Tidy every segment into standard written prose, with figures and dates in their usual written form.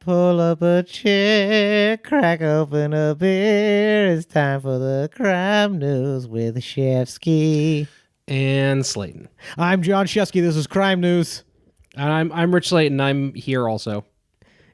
Pull up a chair, crack open a beer. It's time for the crime news with Shefsky and Slaton. I'm John Shefsky. This is Crime News. And I'm Rich Slaton. I'm here also.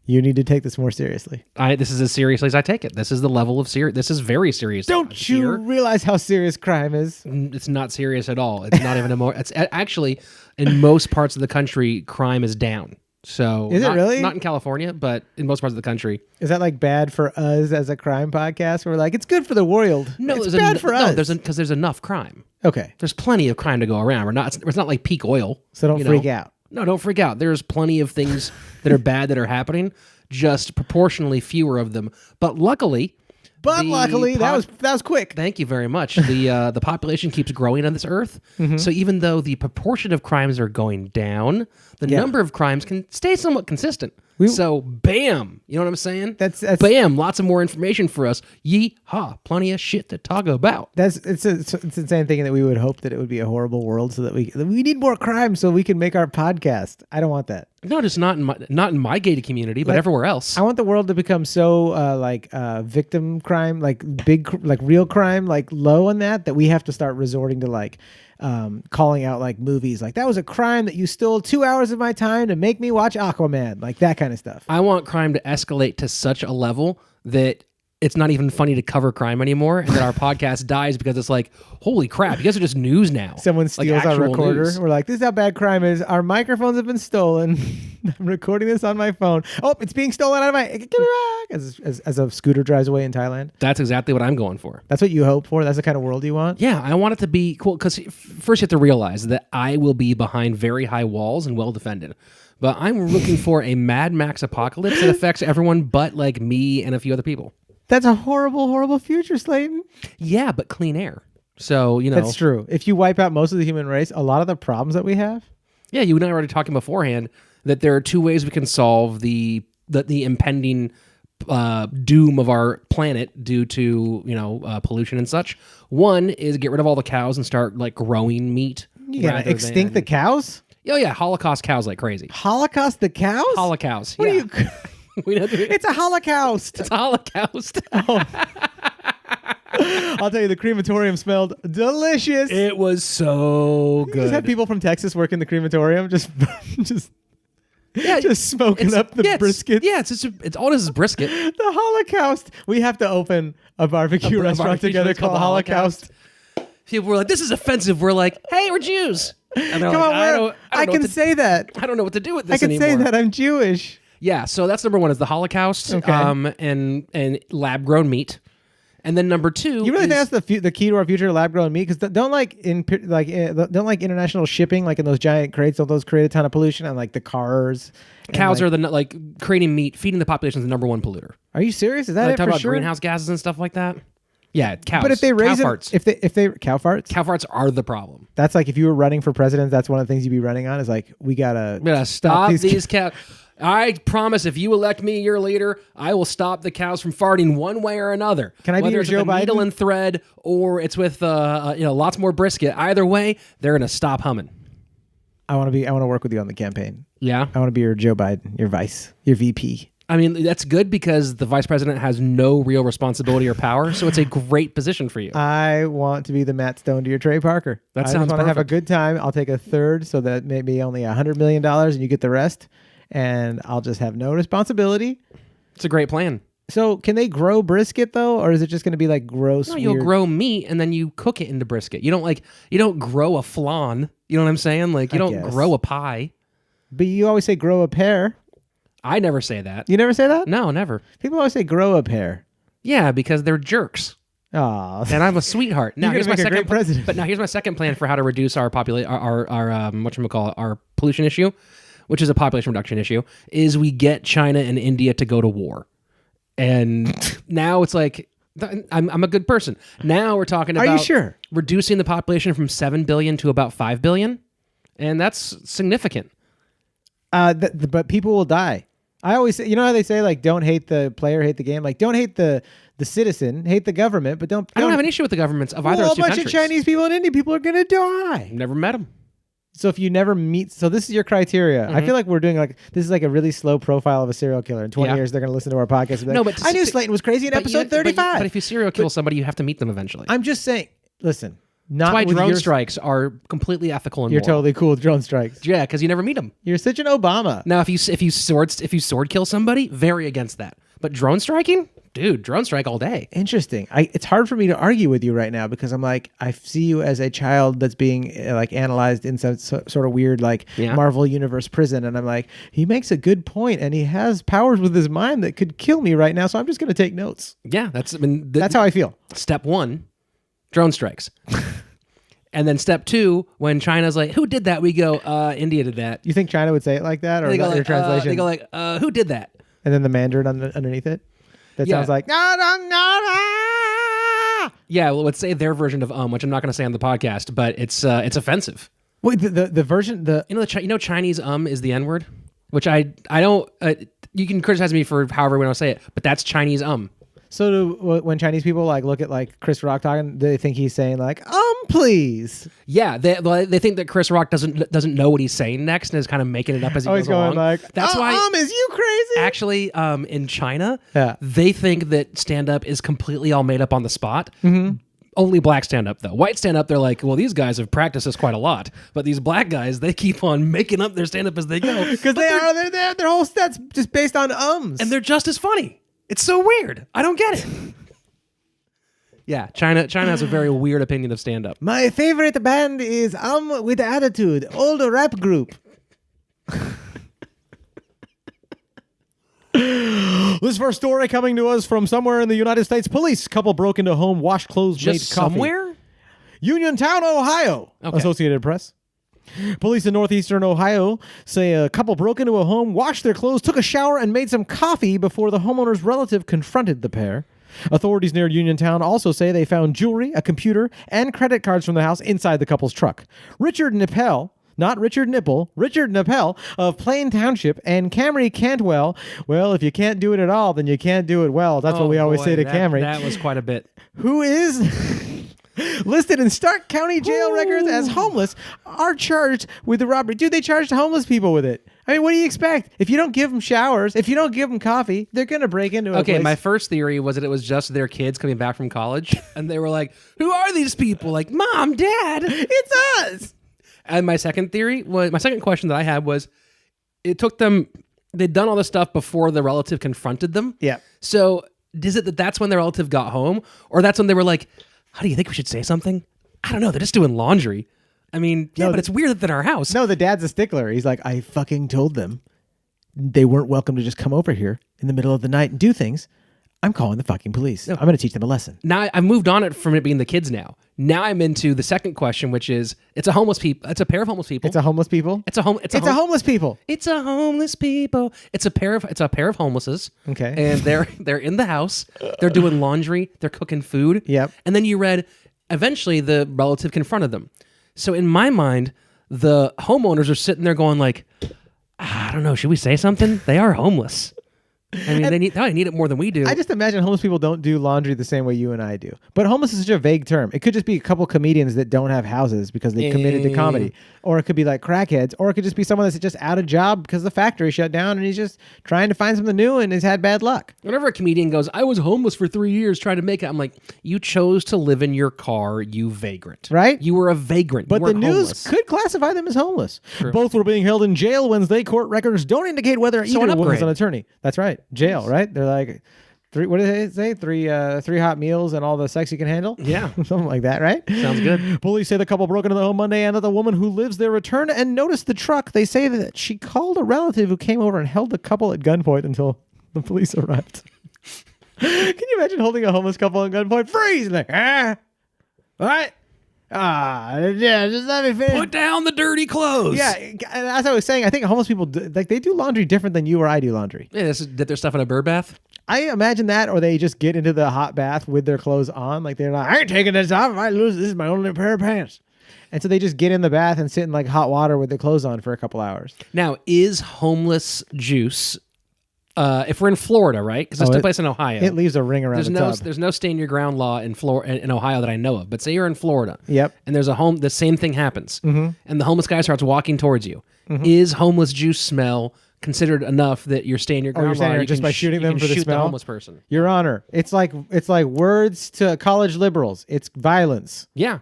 You need to take this more seriously. This is as seriously as I take it. This is the level of serious. This is very serious. Don't you realize how serious crime is? It's not serious at all. It's not even a more. It's actually in most parts of the country, crime is down. So is it really? Not in California, but in most parts of the country. Is that like bad for us as a crime podcast? We're like, it's good for the world. No, it's bad for us. No, because there's enough crime. Okay. There's plenty of crime to go around. It's not like peak oil. So don't freak out. No, don't freak out. There's plenty of things that are bad that are happening, just proportionally fewer of them. But luckily, that was quick. Thank you very much. The population keeps growing on this earth. Mm-hmm. So even though the proportion of crimes are going down, the number of crimes can stay somewhat consistent. So bam, you know what I'm saying? That's bam, lots of more information for us. Yee-haw, plenty of shit to talk about. It's insane thinking that we would hope that it would be a horrible world so that we need more crime so we can make our podcast. I don't want that. No, just not in my gated community, but everywhere else. I want the world to become so victim crime, real crime, low on that we have to start resorting to calling out movies that was a crime that you stole 2 hours of my time to make me watch Aquaman, that kind of stuff. I want crime to escalate to such a level that it's not even funny to cover crime anymore, and that our podcast dies because it's like, holy crap, you guys are just news now. Someone steals our recorder. News. We're like, this is how bad crime is. Our microphones have been stolen. I'm recording this on my phone. Oh, it's being stolen out of my... Give me back! As a scooter drives away in Thailand. That's exactly what I'm going for. That's what you hope for? That's the kind of world you want? Yeah, I want it to be cool, because first you have to realize that I will be behind very high walls and well defended. But I'm looking for a Mad Max apocalypse that affects everyone but me and a few other people. That's a horrible, horrible future, Slaton. Yeah, but clean air. So, That's true. If you wipe out most of the human race, a lot of the problems that we have... Yeah, you and I were already talking beforehand that there are two ways we can solve the impending doom of our planet due to, pollution and such. One is get rid of all the cows and start, growing meat. You gotta extinct the cows? Oh, yeah, holocaust cows like crazy. Holocaust the cows? Holocaust, what yeah. Are you... It's a holocaust. It's a holocaust. Oh. I'll tell you, the crematorium smelled delicious. It was so good. You just have people from Texas work in the crematorium, just smoking up the brisket. Yeah, it's all this is brisket. The Holocaust. We have to open a barbecue restaurant together called Holocaust. People were like, "This is offensive." We're like, "Hey, we're Jews." And come on, I can say that. I don't know what to do with this anymore. I can say that I'm Jewish. Yeah, so that's number one is the Holocaust, and lab grown meat, and then number two. You really think that's the key to our future, lab grown meat? Because don't international shipping in those giant crates? Don't those create a ton of pollution on the cars? Cows are creating meat, feeding the population is the number one polluter. Are you serious? Is that it talk for about sure? Greenhouse gases and stuff like that? Yeah, cows. But if they raise cow farts. if they cow farts, cow farts are the problem. That's if you were running for president, that's one of the things you'd be running on. Is we gotta stop these cows. I promise if you elect me your leader, I will stop the cows from farting one way or another. Can I be your Joe Biden? Needle and thread, or it's with lots more brisket. Either way, they're gonna stop humming. I want to work with you on the campaign. Yeah, I want to be your Joe Biden, your vice, your VP. I mean, that's good because the vice president has no real responsibility or power, so it's a great position for you. I want to be the Matt Stone to your Trey Parker. That sounds perfect. I want to have a perfect. good time. I'll take a third, so that maybe only $100 million, and you get the rest. And I'll just have no responsibility. It's a great plan. So can they grow brisket though, or is it just going to be gross? No, you'll grow meat and then you cook it into brisket. You don't grow a flan. You know what I'm saying? You don't grow a pie. But you always say grow a pear. I never say that. You never say that? No, never. People always say grow a pear. Yeah, because they're jerks. Oh, and I'm a sweetheart. Now here's my second president. But now here's my second plan for how to reduce our our pollution issue, which is a population reduction issue, is we get China and India to go to war. And now it's I'm a good person. Now we're talking about Are you sure? Reducing the population from 7 billion to about 5 billion. And that's significant. But people will die. I always say, you know how they say don't hate the player, hate the game? Don't hate the citizen, hate the government, but don't... I don't have an issue with the governments of either of those two countries. A bunch of Chinese people and Indian people are going to die. Never met them. So if you never meet, so this is your criteria. I feel like we're doing this is like a really slow profile of a serial killer. In 20 years, they're going to listen to our podcast. And be like, I knew Slaton was crazy in episode 35. But if you serial kill somebody, you have to meet them eventually. I'm just saying, listen. That's why drone strikes are completely ethical and You're moral. totally cool with drone strikes. Yeah, because you never meet them. You're such an Obama. Now, if you sword kill somebody, very against that. But drone striking, dude, drone strike all day. Interesting. It's hard for me to argue with you right now because I'm like, I see you as a child that's being analyzed in some sort of weird Marvel Universe prison, and I'm like, he makes a good point, and he has powers with his mind that could kill me right now. So I'm just going to take notes. Yeah, that's how I feel. Step 1, drone strikes. And then step 2, when China's like, who did that? We go, India did that. You think China would say it like that? Or they go your translation? They go who did that? And then the Mandarin underneath it? That sounds like, no. Yeah, well, let's say their version of which I'm not going to say on the podcast, but it's offensive. Wait, the version, Chinese is the N-word? Which I don't, you can criticize me for however we want to say it, but that's Chinese So when Chinese people look at Chris Rock talking, they think he's saying please. Yeah, they think that Chris Rock doesn't know what he's saying next and is kind of making it up as he goes along. That's why. Is you crazy? Actually, in China, they think that stand-up is completely all made up on the spot. Mm-hmm. Only black stand-up though. White stand-up, they're like, well, these guys have practiced this quite a lot, but these black guys, they keep on making up their stand-up as they go because their whole set's just based on and they're just as funny. It's so weird. I don't get it. Yeah, China has a very weird opinion of stand-up. My favorite band is with Attitude, old rap group. This first story coming to us from somewhere in the United States. Police couple broke into home, washed clothes, made coffee. Somewhere? Uniontown, Ohio. Okay. Associated Press. Police in northeastern Ohio say a couple broke into a home, washed their clothes, took a shower, and made some coffee before the homeowner's relative confronted the pair. Authorities near Uniontown also say they found jewelry, a computer, and credit cards from the house inside the couple's truck. Richard Nippel, not Richard Nipple, Richard Nippel of Plain Township, and Camry Cantwell. Well, if you can't do it at all, then you can't do it well. That's what we always say to Camry. That was quite a bit. Who is listed in Stark County jail records as homeless, are charged with the robbery. Dude, they charged homeless people with it. I mean, what do you expect? If you don't give them showers, if you don't give them coffee, they're going to break into a place. My first theory was that it was just their kids coming back from college, and they were like, who are these people? Like, Mom, Dad, it's us. And my second question that I had was, it took them, they'd done all this stuff before the relative confronted them. Yeah. So is it that's when the relative got home? Or that's when they were like, how do you think we should say something? I don't know. They're just doing laundry. I mean, yeah, but it's weird that they're in our house. No, the dad's a stickler. He's like, I fucking told them they weren't welcome to just come over here in the middle of the night and do things. I'm calling the fucking police. No. I'm going to teach them a lesson. Now I've moved on from it being the kids now. Now I'm into the second question, which is, it's a pair of homeless people. It's a homeless people. It's a homeless people. It's a homeless people. It's a pair of homelesses. Okay. And they're in the house. They're doing laundry. They're cooking food. Yep. And then you read, eventually the relative confronted them. So in my mind, the homeowners are sitting there going like, I don't know, should we say something? They are homeless. I mean, they need it more than we do. I just imagine homeless people don't do laundry the same way you and I do. But homeless is such a vague term. It could just be a couple comedians that don't have houses because they committed to comedy. Or it could be like crackheads. Or it could just be someone that's just out of job because the factory shut down and he's just trying to find something new and has had bad luck. Whenever a comedian goes, I was homeless for 3 years trying to make it, I'm like, you chose to live in your car, you vagrant. Right? You were a vagrant. But the news could classify them as homeless. True. Both were being held in jail Wednesday. Court records don't indicate whether either one was an attorney. That's right. Jail, right? They're like, what did they say? Three hot meals and all the sex you can handle? Yeah. Something like that, right? Sounds good. Police say the couple broke into the home Monday and that the woman who lives there returned and noticed the truck. They say that she called a relative who came over and held the couple at gunpoint until the police arrived. Can you imagine holding a homeless couple at gunpoint? Freeze! And like, what? Yeah, just let me finish. Put down the dirty clothes. Yeah, as I was saying, I think homeless people they do laundry different than you or I do laundry. Yeah, did their stuff in a bird bath? I imagine that, or they just get into the hot bath with their clothes on. Like they're like, I ain't taking this off. If I lose, this is my only pair of pants. And so they just get in the bath and sit in like hot water with their clothes on for a couple hours. Now, is homeless juice if we're in Florida, right? Because this took place in Ohio. It leaves a ring around the tub. There's no stand your ground law in Ohio that I know of. But say you're in Florida. Yep. And there's the same thing happens. And the homeless guy starts walking towards you. Is homeless juice smell considered enough that you're stand your ground law? Just by shooting them for the smell? The homeless person. Your Honor, it's like words to college liberals. It's violence. Yeah.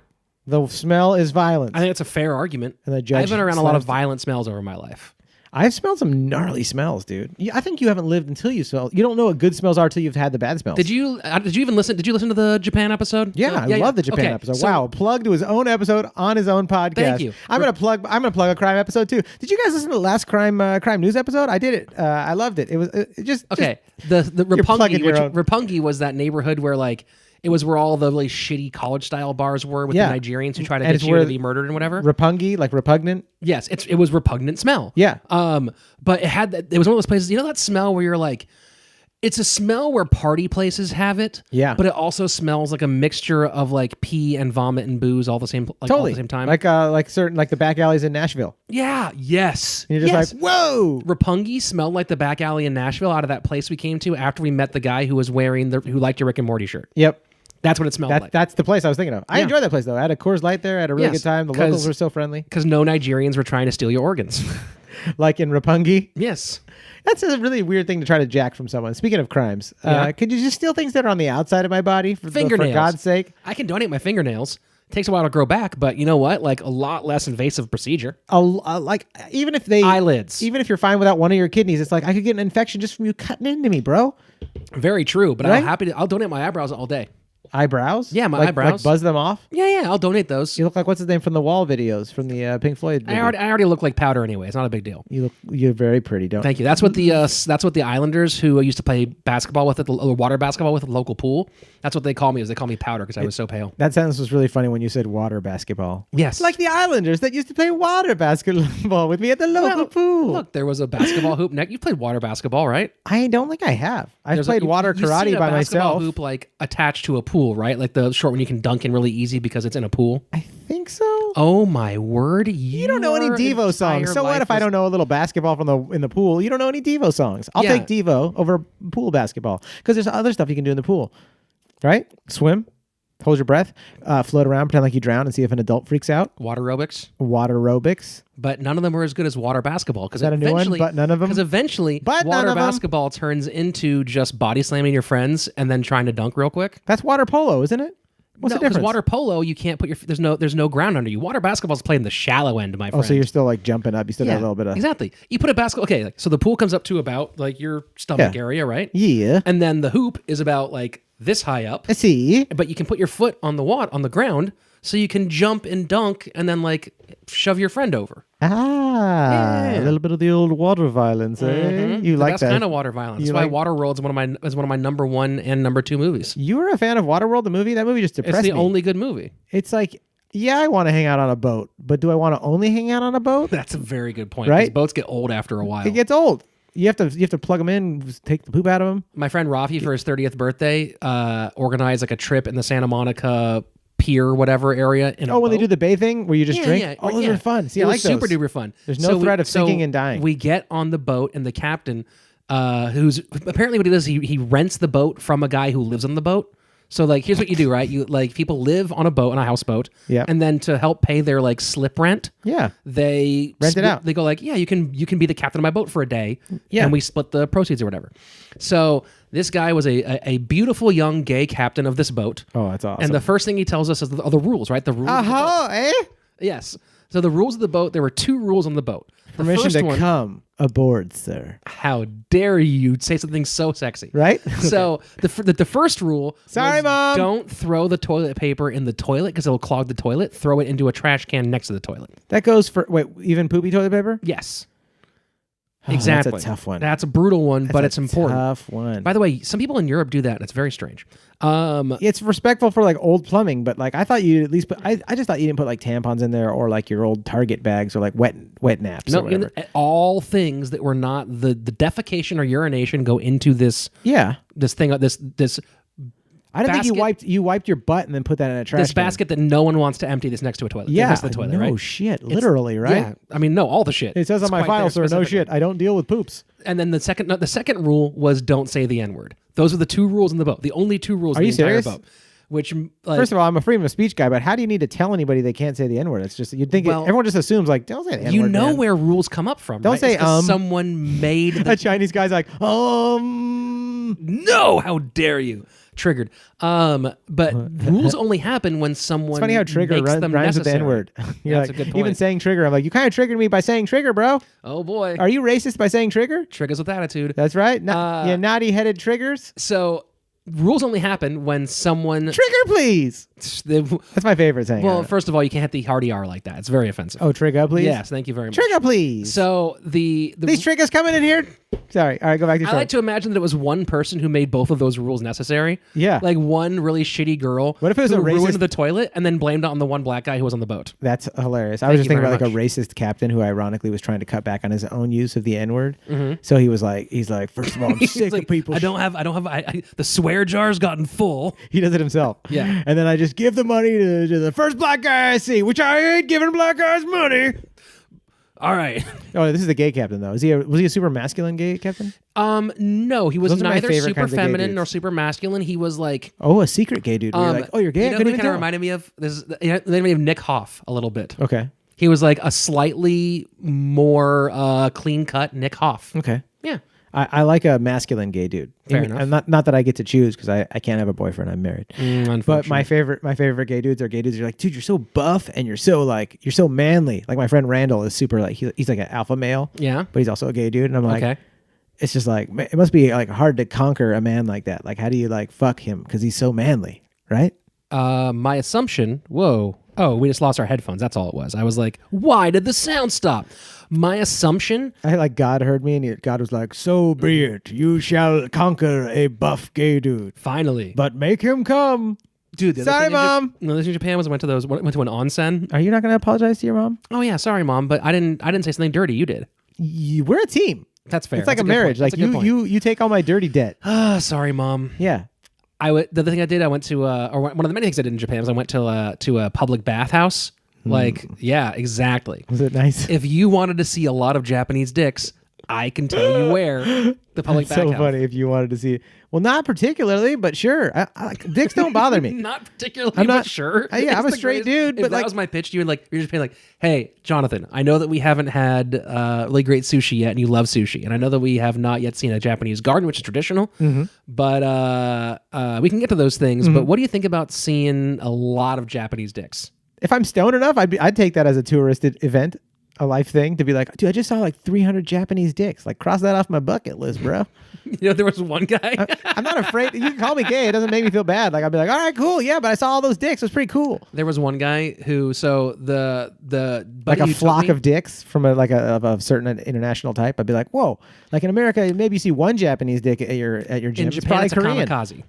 The smell is violence. I think it's a fair argument. And the judge I've been around a lot of violent smells over my life. I've smelled some gnarly smells, dude. I think you haven't lived until you smell. You don't know what good smells are till you've had the bad smells. Did you even listen? Did you listen to the Japan episode? Yeah, I love the Japan episode. Wow, a plug to his own episode on his own podcast. Thank you. I'm gonna plug a crime episode too. Did you guys listen to the last crime news episode? I did it. I loved it. It was just okay. The Roppongi was that neighborhood where it was where all the really shitty college style bars were with the Nigerians who try to get you to be murdered and whatever. Roppongi, like repugnant. Yes, it was repugnant smell. Yeah. But it was one of those places. You know that smell where you're like, it's a smell where party places have it. Yeah. But it also smells like a mixture of like pee and vomit and booze all the same all at the same time. Like the back alleys in Nashville. Yeah. Yes. And you're just like, whoa. Roppongi smelled like the back alley in Nashville out of that place we came to after we met the guy who was wearing who liked your Rick and Morty shirt. Yep. That's what it smelled like. That's the place I was thinking of. I enjoyed that place, though. I had a Coors Light there. I had a really good time. The locals were so friendly. Because no Nigerians were trying to steal your organs. Like in Roppongi? Yes. That's a really weird thing to try to jack from someone. Speaking of crimes, could you just steal things that are on the outside of my body? Fingernails. For God's sake. I can donate my fingernails. Takes a while to grow back, but you know what? Like a lot less invasive procedure. Even if they... Eyelids. Even if you're fine without one of your kidneys, it's like, I could get an infection just from you cutting into me, bro. Very true, but right? I'll donate my eyebrows all day. Eyebrows? Yeah, my eyebrows. Like buzz them off? Yeah, I'll donate those. You look like what's his name from the Wall videos from the Pink Floyd movie. I already look like powder anyway. It's not a big deal. You're very pretty, don't you? Thank you. That's what the Islanders who used to play basketball with at the water basketball with at the local pool. That's what they call me. They call me powder because I was so pale. That sentence was really funny when you said water basketball. Yes. Like the Islanders that used to play water basketball with me at the local pool. Look, there was a basketball hoop. You played water basketball, right? I don't think I have. I've played water karate by myself. Hoop attached to a pool, right? Like the short one you can dunk in really easy because it's in a pool. I think so. Oh my word! You don't know any Devo songs. So what if I don't know a little basketball in the pool? You don't know any Devo songs. I'll take Devo over pool basketball because there's other stuff you can do in the pool, right? Swim, hold your breath, float around, pretend like you drown, and see if an adult freaks out. Water aerobics. But none of them were as good as water basketball. Is that a new one? But none of them. Because eventually, water basketball turns into just body slamming your friends and then trying to dunk real quick. That's water polo, isn't it? What's the difference? Because water polo, you can't put there's no ground under you. Water basketball is played in the shallow end, my friend. Oh, so you're still like jumping up. You still got a little bit of... Exactly. You put a basketball... Okay, so the pool comes up to about like your stomach area, right? Yeah. And then the hoop is about like this high up. I see. But you can put your foot on the ground so you can jump and dunk and then like shove your friend over. A little bit of the old water violence, eh? You like that? That's kind of water violence. That's why Waterworld is one of my number 1 and number 2 movies. You were a fan of Waterworld, the movie? That movie just depressed me. It's the only good movie. It's like, yeah, I want to hang out on a boat, but do I want to only hang out on a boat? That's a very good point. Right? Because boats get old after a while. It gets old. You have to plug them in, take the poop out of them. My friend Rafi, for his 30th birthday, organized like a trip in the Santa Monica pier, whatever area. When they do the bay thing where you just drink? Yeah. Those are fun. See, I like those. Super duper fun. There's no threat of sinking and dying. We get on the boat and the captain, who's apparently what he does, he rents the boat from a guy who lives on the boat. So like, here's what you do, right? You like people live on a boat, on a houseboat, and then to help pay their like slip rent, they rent it out. They go like, you can be the captain of my boat for a day, and we split the proceeds or whatever. So this guy was a beautiful young gay captain of this boat. Oh, that's awesome! And the first thing he tells us is the rules, right? The rules. Yes. So the rules of the boat. There were 2 rules on the boat. Permission to come aboard, sir. How dare you say something so sexy? Right? So the first rule Sorry, Mom. Don't throw the toilet paper in the toilet because it'll clog the toilet. Throw it into a trash can next to the toilet. That goes for, even poopy toilet paper? Yes. Oh, exactly. That's a tough one. That's a brutal one, but it's important. Tough one. By the way, some people in Europe do that. It's very strange. It's respectful for like old plumbing, but like I thought you at least put. I just thought you didn't put like tampons in there or like your old Target bags or like wet naps. No, or whatever. all things that were not the defecation or urination go into this. Yeah. This thing. This I don't think you wiped your butt and then put that in a trash This basket that no one wants to empty that's next to a toilet. Yeah, next to the toilet, no right? shit, literally, right? Yeah, I mean, no, all the shit. It says on my file, sir, no shit. I don't deal with poops. And then the second rule was don't say the N-word. Those are the 2 rules in the boat. The only 2 rules in the entire boat. Which, like, first of all, I'm a freedom of speech guy, but how do you need to tell anybody they can't say the N-word? It's just you'd think everyone just assumes like don't say the N-word. You know man. where rules come up from. Don't right? say someone made a Chinese guy's like no, how dare you? Triggered. But rules only happen when someone. It's funny how trigger rhymes with the N-word. That's a good point. Even saying trigger, I'm like, you kind of triggered me by saying trigger, bro. Oh boy, are you racist by saying trigger? Triggers with attitude. That's right. You naughty-headed triggers. So rules only happen when someone trigger, please. That's my favorite saying. Well, first of all, you can't hit the hardy R like that. It's very offensive. Oh, trigger, please. Yes, thank you very much. Trigger, please. So these triggers coming in here. Sorry. All right, go back to your I like to imagine that it was one person who made both of those rules necessary. Yeah. Like one really shitty girl. What if it was who a racist? ruined the toilet and then blamed it on the one black guy who was on the boat? That's hilarious. I was just thinking about much. like a racist captain who ironically was trying to cut back on his own use of the N-word. So he's like, first of all, I'm sick of people. I don't have, the swear jar's gotten full. He does it himself. Yeah. And then I just give the money to the first black guy I see, which I ain't giving black guys money. All right. Oh, this is the gay captain though. Was he a super masculine gay captain? No, he was Those are my neither favorite super kinds of gay feminine dudes. nor super masculine. He was like, a secret gay dude. Where you're like, oh, you're gay. You know I who couldn't he even kind of tell. reminded me of? They made me of Nick Hoff a little bit. Okay. He was like a slightly more clean cut Nick Hoff. Okay. Yeah. I like a masculine gay dude. Fair enough. And not that I get to choose because I can't have a boyfriend. I'm married. But my favorite gay dudes are gay dudes. You're like, dude, you're so buff and you're so manly. Like my friend Randall is super like he's like an alpha male. Yeah. But he's also a gay dude, and I'm like, okay. It's just like it must be like hard to conquer a man like that. Like how do you like fuck him because he's so manly, right? My assumption. Whoa. Oh, we just lost our headphones. That's all it was. I was like, why did the sound stop? My assumption. I like God heard me, and God was like, "So be it. You shall conquer a buff gay dude. Finally, but make him come." Dude, sorry, Mom. No, this in Japan was I went to an onsen. Are you not going to apologize to your mom? Oh yeah, sorry, Mom, but I didn't say something dirty. You did. We're a team. That's fair. It's like a marriage. Like you take all my dirty debt. Sorry, Mom. Yeah. The other thing I did, I went to, or one of the many things I did in Japan was I went to a public bathhouse. Like, yeah, exactly. Was it nice? If you wanted to see a lot of Japanese dicks, I can tell you where the public bathhouse. So funny if you wanted to see. Well, not particularly, but sure. Dicks don't bother me. Not particularly, I'm not but sure. Yeah, I'm a straight dude. If but that was my pitch to you, and you're just being like, hey, Jonathan, I know that we haven't had really great sushi yet, and you love sushi, and I know that we have not yet seen a Japanese garden, which is traditional, but we can get to those things. But what do you think about seeing a lot of Japanese dicks? If I'm stoned enough, I'd take that as a tourist event, a life thing, to be like, dude, I just saw like 300 Japanese dicks. Like, cross that off my bucket list, bro. You know, there was one guy. I'm not afraid. You can call me gay. It doesn't make me feel bad. Like, I'll be like, all right, cool. Yeah, but I saw all those dicks. It was pretty cool. There was one guy who, so the like a flock of dicks from a certain international type. I'd be like, whoa. Like in America, maybe you see one Japanese dick at your gym. In Japan, it's probably a Korean. kamikaze.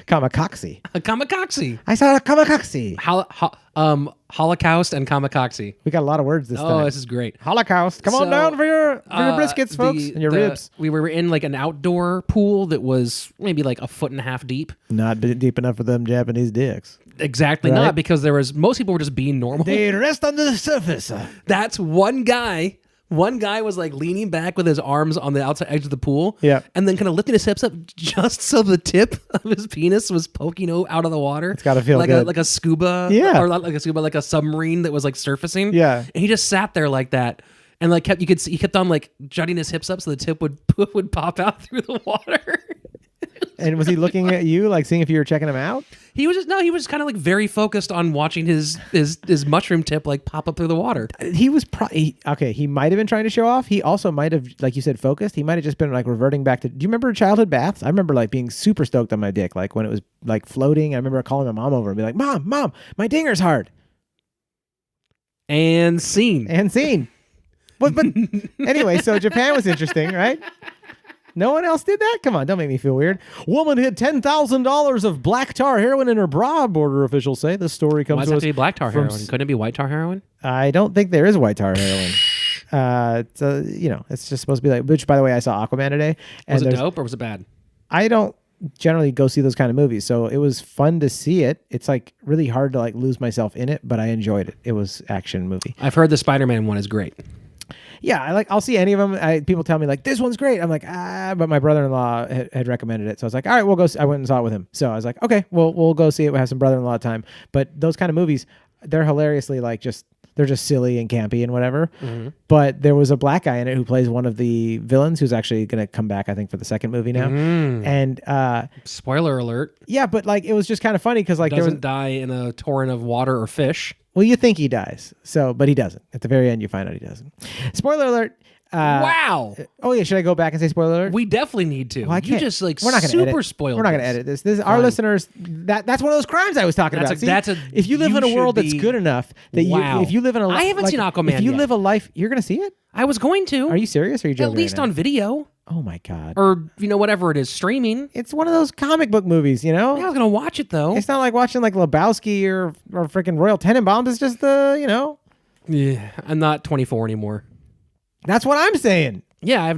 Kamikaze. A kamikaze. I saw a kamikaze. Holocowst and kamikaze. We got a lot of words this time. Oh, this is great. Holocaust. Come on down for your briskets, folks, and your ribs. We were in like an outdoor pool that was maybe like 1.5 feet deep. Not deep enough for them Japanese dicks. Exactly, right? Not because most people were just being normal. They rest on the surface. That's one guy. One guy was like leaning back with his arms on the outside edge of the pool, and then kind of lifting his hips up just so the tip of his penis was poking out of the water. It's got to feel like good. like a scuba, or not like a scuba, like a submarine that was like surfacing. Yeah, and he just sat there like that, and like he kept on like jutting his hips up so the tip would pop out through the water. And was he looking at you, like seeing if you were checking him out? He was just kind of like very focused on watching his mushroom tip like pop up through the water. He was he might have been trying to show off. He also might have, like you said, focused. He might have just been like reverting back to. Do you remember childhood baths? I remember like being super stoked on my dick, like when it was like floating. I remember calling my mom over and be like, "Mom, my dinger's hard." And scene. But anyway, so Japan was interesting, right? No one else did that? Come on, don't make me feel weird. Woman hid $10,000 of black tar heroin in her bra, border officials say. This story comes to us. Why does it have to be black tar heroin? Couldn't it be white tar heroin? I don't think there is white tar heroin. It's just supposed to be like, which by the way, I saw Aquaman today. Was it dope or was it bad? I don't generally go see those kind of movies. So it was fun to see it. It's like really hard to like lose myself in it, but I enjoyed it. It was action movie. I've heard the Spider-Man one is great. Yeah, I'll see any of them. People tell me like this one's great. I'm like but my brother-in-law had recommended it, so I was like, all right, we'll go. I went and saw it with him. So I was like, okay, we'll go see it. We'll have some brother-in-law time. But those kind of movies, they're hilariously like they're just silly and campy and whatever. Mm-hmm. But there was a black guy in it who plays one of the villains who's actually going to come back, I think, for the second movie now. And spoiler alert. Yeah, but like it was just kind of funny because like doesn't die in a torrent of water or fish. Well, you think he dies, but he doesn't. At the very end, you find out he doesn't. Spoiler alert. Wow. Oh yeah, should I go back and say spoiler alert? We definitely need to. Well, I can't. You just like we're not gonna super edit. spoiled. We're not going to edit this. This is our listeners. That's one of those crimes I was talking about. See, if you live in a world that's good enough that if you live in a I haven't seen Aquaman. If you yet. live a life, you're going to see it. I was going to. Are you serious? Or are you joking? At least right on video. Oh my god. Or whatever it is, streaming. It's one of those comic book movies, you know. Yeah, I was gonna watch it though. It's not like watching like Lebowski or freaking Royal Tenenbaums. It's just Yeah, I'm not 24 anymore. That's what I'm saying. Yeah,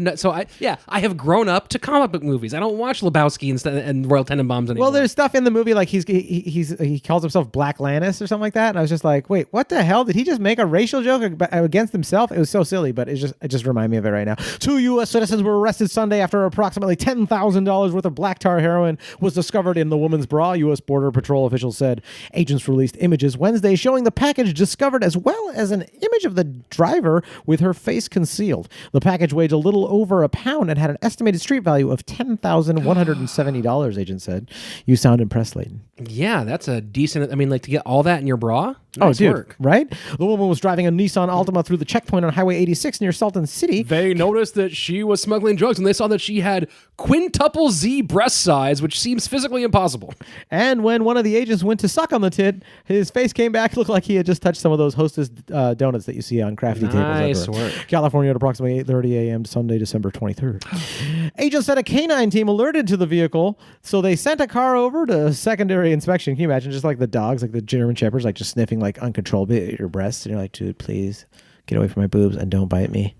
I have grown up to comic book movies. I don't watch Lebowski and Royal Tenenbaums anymore. Well, there's stuff in the movie like he calls himself Black Lannis or something like that, and I was just like, wait, what the hell? Did he just make a racial joke against himself? It was so silly, but it just reminded me of it right now. 2 U.S. citizens were arrested Sunday after approximately $10,000 worth of black tar heroin was discovered in the woman's bra. U.S. Border Patrol officials said. Agents released images Wednesday showing the package discovered as well as an image of the driver with her face concealed. The package weighed a little over a pound and had an estimated street value of $10,170, agents said. You sound impressed, Slaton. Yeah, that's a decent... I mean, like, to get all that in your bra? Nice work. Right? The woman was driving a Nissan Altima through the checkpoint on Highway 86 near Salton City. They noticed that she was smuggling drugs, and they saw that she had quintuple Z breast size, which seems physically impossible. And when one of the agents went to suck on the tit, his face came back. It looked like he had just touched some of those Hostess donuts that you see on crafty tables. Nice work. California at approximately 8:30 a.m. Sunday, December 23rd. Agents said a canine team alerted to the vehicle, so they sent a car over to secondary inspection. Can you imagine just like the dogs, like the German Shepherds, like just sniffing like uncontrollably at your breasts, and you're like, dude, please get away from my boobs and don't bite me.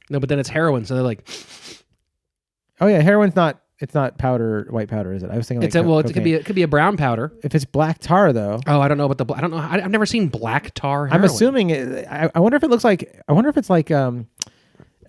No, but then it's heroin, so they're like, oh yeah, heroin's not. It's not powder, white powder, is it? I was thinking like it could be a brown powder. If it's black tar though. Oh, I don't know about I don't know. I've never seen black tar heroin. I'm assuming I wonder if it looks like. I wonder if it's like what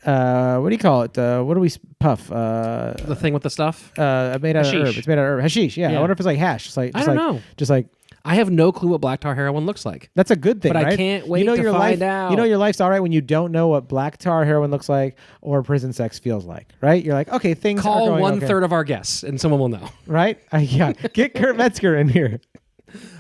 do you call it? What do we puff? The thing with the stuff. Made out of herb. It's made out of herb. Hashish. Yeah. I wonder if it's like hash. Just like I don't know. Just like. I have no clue what black tar heroin looks like. That's a good thing, but right? I can't wait to find out. You know your life's all right when you don't know what black tar heroin looks like or prison sex feels like, right? You're like, okay, things Call are going 1/3 of our guests, and someone will know. Right? Yeah. Get Kurt Metzger in here.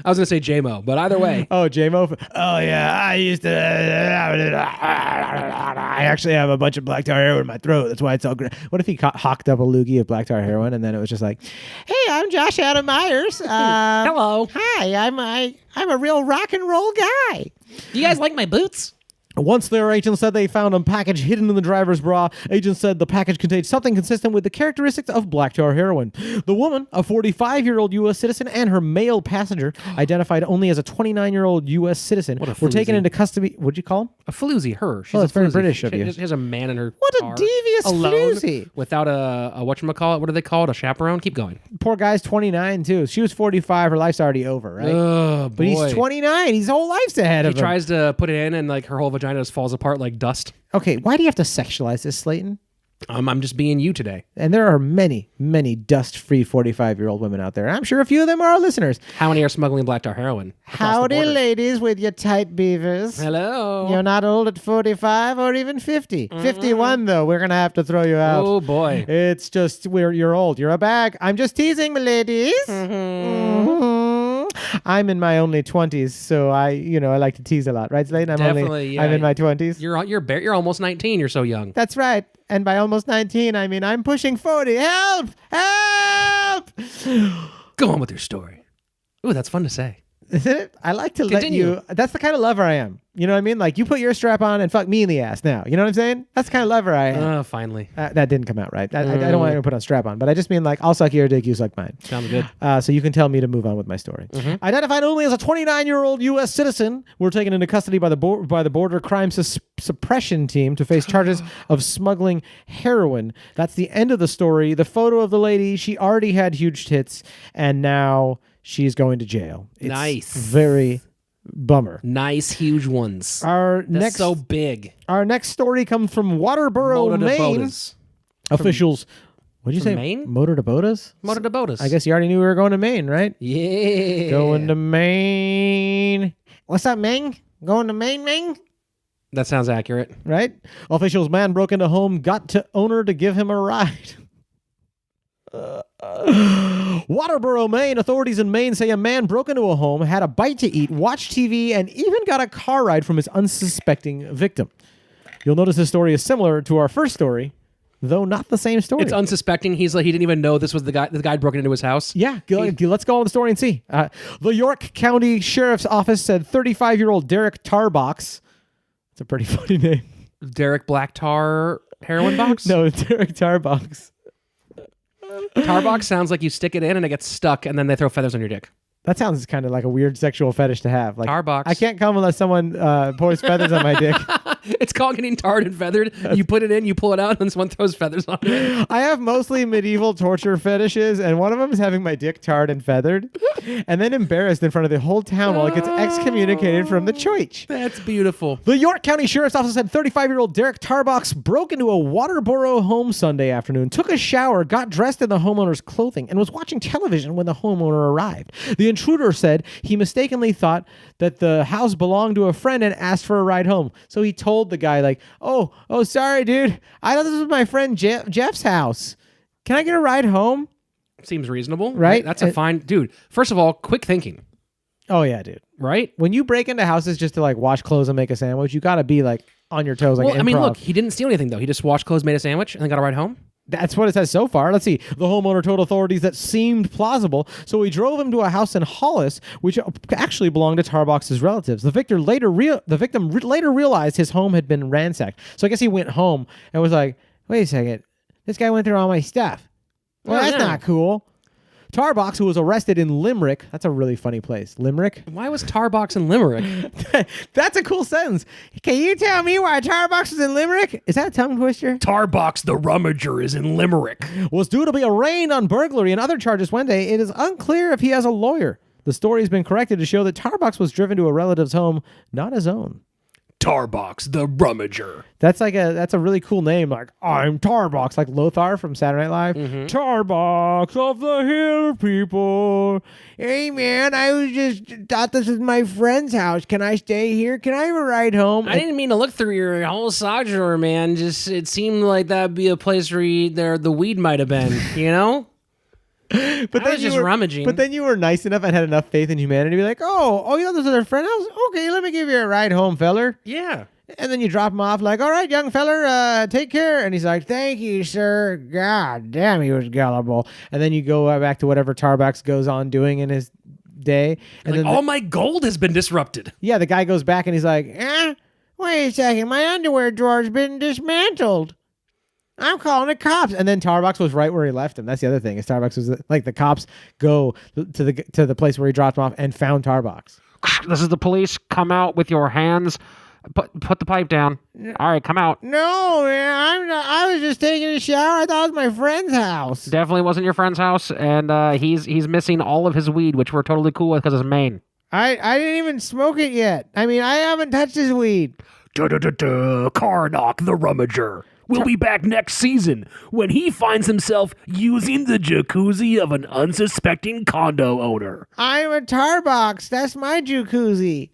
I was going to say J-Mo, but either way. Oh, J-Mo? Oh, yeah. I used to... I actually have a bunch of black tar heroin in my throat. That's why it's all great. What if he hawked up a loogie of black tar heroin and then it was just like, hey, I'm Josh Adam Myers. Hello. Hi, I'm a real rock and roll guy. Do you guys like my boots? Once their agents said they found a package hidden in the driver's bra, agents said the package contained something consistent with the characteristics of black tar heroin. The woman, a 45-year-old U.S. citizen, and her male passenger, identified only as a 29-year-old U.S. citizen, were taken into custody. What'd you call him? A floozy. Her. She's that's very British of you. She has a man in her What car, a devious alone, floozy. without a whatchamacallit. What do they call it? A chaperone? Keep going. Poor guy's 29, too. She was 45. Her life's already over, right? Oh, but he's 29. His whole life's ahead of him. He tries to put it in, and like her whole vagina just falls apart like dust. Okay, why do you have to sexualize this, Slaton? I'm just being you today. And there are many, many dust-free 45-year-old women out there. I'm sure a few of them are our listeners. How many are smuggling black tar heroin? Howdy, ladies with your tight beavers. Hello. You're not old at 45 or even 50. 51, though. We're going to have to throw you out. Oh, boy. It's just, you're old. You're a bag. I'm just teasing, my ladies. I'm in my only 20s, so I like to tease a lot, right, Slaton? I'm in my 20s. You're almost 19. You're so young. That's right. And by almost 19, I mean I'm pushing 40. Help! Help! Go on with your story. Ooh, that's fun to say. Isn't it? I like to let you. That's the kind of lover I am. You know what I mean? Like, you put your strap on and fuck me in the ass now. You know what I'm saying? That's the kind of lover I am. Finally. That didn't come out right. I don't want to put on strap on, but I just mean like, I'll suck your dick, you suck mine. Sounds good. So you can tell me to move on with my story. Identified only as a 29-year-old U.S. citizen, we're taken into custody by the Border Crime Suppression Team to face charges of smuggling heroin. That's the end of the story. The photo of the lady, she already had huge tits, and now she's going to jail. It's nice. Very bummer. Nice, huge ones. That's so big. Our next story comes from Waterboro, Maine. Officials. What did you say? Maine? Motor to Bodas? Motor to Bodas. I guess you already knew we were going to Maine, right? Yeah. Going to Maine. What's up, Maine? Going to Maine? That sounds accurate. Right? Officials, man broke into home, got to owner to give him a ride. Waterboro, Maine. Authorities in Maine say a man broke into a home, had a bite to eat, watched TV, and even got a car ride from his unsuspecting victim. You'll notice this story is similar to our first story, though not the same story. It's unsuspecting. He's like, he didn't even know this was the guy. The guy broke into his house. Yeah, let's go on the story and see. The York County Sheriff's Office said 35-year-old Derek Tarbox. It's a pretty funny name. Derek Black Tar heroin box? No, Derek Tarbox. Tarbox sounds like you stick it in and it gets stuck, and then they throw feathers on your dick. That sounds kind of like a weird sexual fetish to have. Like, Tarbox. I can't come unless someone pours feathers on my dick. It's called getting tarred and feathered. You put it in, you pull it out, and then someone throws feathers on it. I have mostly medieval torture fetishes, and one of them is having my dick tarred and feathered, and then embarrassed in front of the whole town while it gets excommunicated from the church. That's beautiful. The York County Sheriff's Office said 35-year-old Derek Tarbox broke into a Waterboro home Sunday afternoon, took a shower, got dressed in the homeowner's clothing, and was watching television when the homeowner arrived. The intruder said he mistakenly thought that the house belonged to a friend and asked for a ride home. So he told the guy, like, oh, sorry, dude. I thought this was my friend Jeff's house. Can I get a ride home? Seems reasonable. Right? That's a fine... Dude, first of all, quick thinking. Oh, yeah, dude. Right? When you break into houses just to, like, wash clothes and make a sandwich, you got to be, like, on your toes. Like, well, I mean, look, he didn't steal anything, though. He just washed clothes, made a sandwich, and then got a ride home. That's what it says so far. Let's see. The homeowner told authorities that seemed plausible, so he drove him to a house in Hollis, which actually belonged to Tarbox's relatives. The victim later realized his home had been ransacked. So I guess he went home and was like, wait a second. This guy went through all my stuff. Well, that's not cool. Tarbox, who was arrested in Limerick. That's a really funny place. Limerick? Why was Tarbox in Limerick? That's a cool sentence. Can you tell me why Tarbox is in Limerick? Is that a tongue twister? Tarbox the Rummager is in Limerick. Was due to be arraigned on burglary and other charges Wednesday. It is unclear if he has a lawyer. The story has been corrected to show that Tarbox was driven to a relative's home, not his own. Tarbox the Rummager. That's a really cool name. Like, I'm Tarbox, like Lothar from Saturday Night Live. Mm-hmm. Tarbox of the hill people. Hey man, I was just thought this was my friend's house. Can I stay here? Can I have a ride home? I didn't mean to look through your whole sock drawer, man. Just it seemed like that'd be a place where the weed might have been, you know? But I was just rummaging. But then you were nice enough and had enough faith in humanity to be like, oh, you know this is their friend house? Okay, let me give you a ride home, feller. Yeah. And then you drop him off like, all right, young feller, take care. And he's like, thank you, sir. God damn, he was gullible. And then you go back to whatever Tarbox goes on doing in his day. And like, then all my gold has been disrupted. Yeah, the guy goes back and he's like, wait a second, my underwear drawer's been dismantled. I'm calling the cops. And then Tarbox was right where he left him. That's the other thing. Is Tarbox was like the cops go to the place where he dropped him off and found Tarbox. This is the police. Come out with your hands. Put the pipe down. All right, come out. No, man. I was just taking a shower. I thought it was my friend's house. Definitely wasn't your friend's house, and he's missing all of his weed, which we're totally cool with because it's Maine. I didn't even smoke it yet. I mean, I haven't touched his weed. Karnak the Rummager will be back next season when he finds himself using the jacuzzi of an unsuspecting condo owner. I'm a Tarbox. That's my jacuzzi.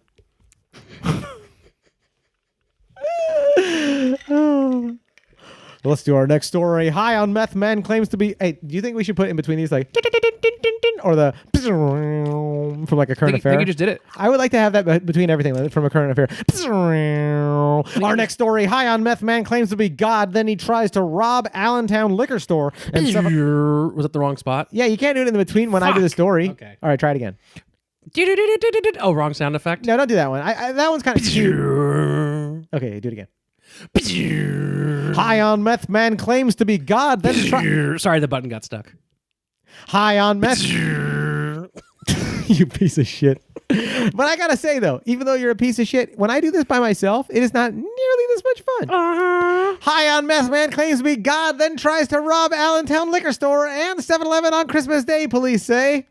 Let's do our next story. High on meth, man claims to be... Hey, do you think we should put in between these like... or the... from like a current affair? I think you just did it. I would like to have that between everything from a current affair. Our next story. High on meth, man claims to be God. Then he tries to rob Allentown liquor store. And Was that the wrong spot? yeah, you can't do it in between when I do the story. Okay. All right, try it again. Oh, wrong sound effect. No, don't do that one. That one's kind of cute. Okay, do it again. High on meth, man claims to be God. Then Sorry, the button got stuck. high on meth. You piece of shit. But I gotta say though, even though you're a piece of shit, when I do this by myself, it is not nearly this much fun. High on meth, man claims to be God, then tries to rob Allentown liquor store and 7-Eleven on Christmas Day, police say.